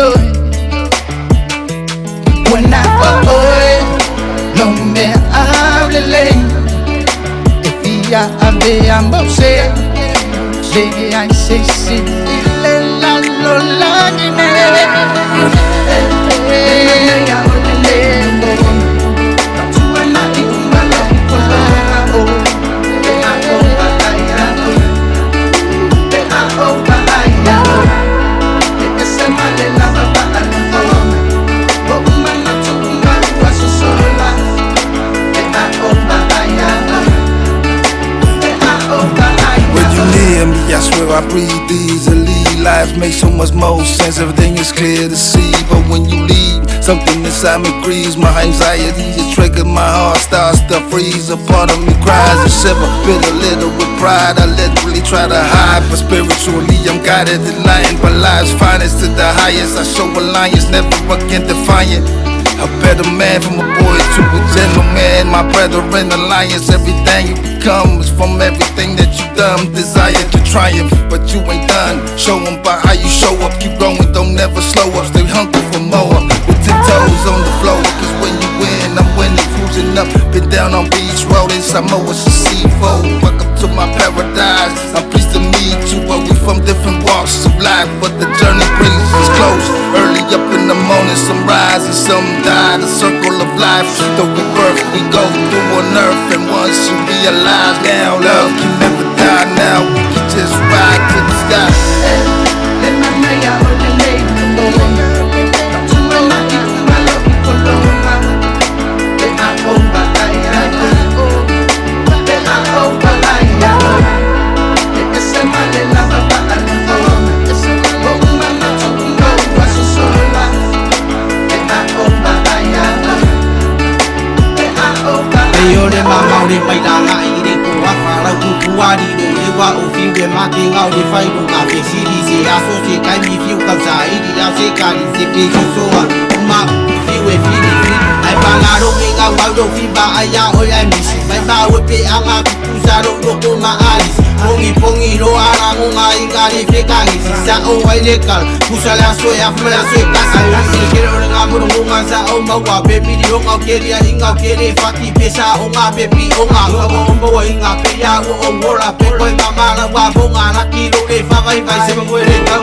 When I non me hable lei e via abbiamo se lei ai sessi la lolagine I swear I breathe easily. Life makes so much more sense, everything is clear to see. But when you leave, something inside me grieves. My anxiety just triggers, my heart starts to freeze. A part of me cries and shiver, feel a little with pride. I literally try to hide, but spiritually I'm guided in lying. But life's finest to the highest, I show alliance, never again defiant. A better man from a boy to a gentleman. My brethren alliance, everything you become is from everything that you done. Desire to triumph, but you ain't done. Show them by how you show up. Keep going, don't never slow up. Stay hungry for more. With 10 toes on the floor, cause when you win, I'm winning. Cruising up, been down on Beach Road in Samoa, C4. Welcome to my paradise. I'm pleased to meet you, but we from different walks of life. But the journey brings us close. Early up in the morning, some rise and some die. The circle of life, the rebirth we go through on earth. And once you realize now, love can never die. Now we can just ride to the sky. Yole mama ore pailanga ire kuwa fara kuwa di wa ofi we making out the fight on a fixity se aso se kai mi fiu kausa iri ya se kali se pe so ma fi we fi ai bangaro me ga wa do fi ba aya o ya mi si mai ba we pe anga kusaro do ko ma alis pongi ro ara nga ingari fe ka ni sa o wai le kal kusala so ya fla so ka sa ni kero nga mo nga sa o ma wa pe mi ro nga keri ya inga keri fati pesa o nga pe pi o nga o mo wa inga pe ya o ora pe ko mama la wa bo nga na ki lo e fa vai vai se mo re ta o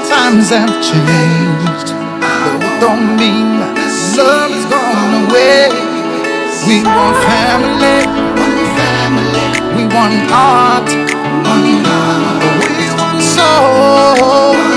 Times have changed, but it don't mean love is gone away. We want family, we want art, we want soul.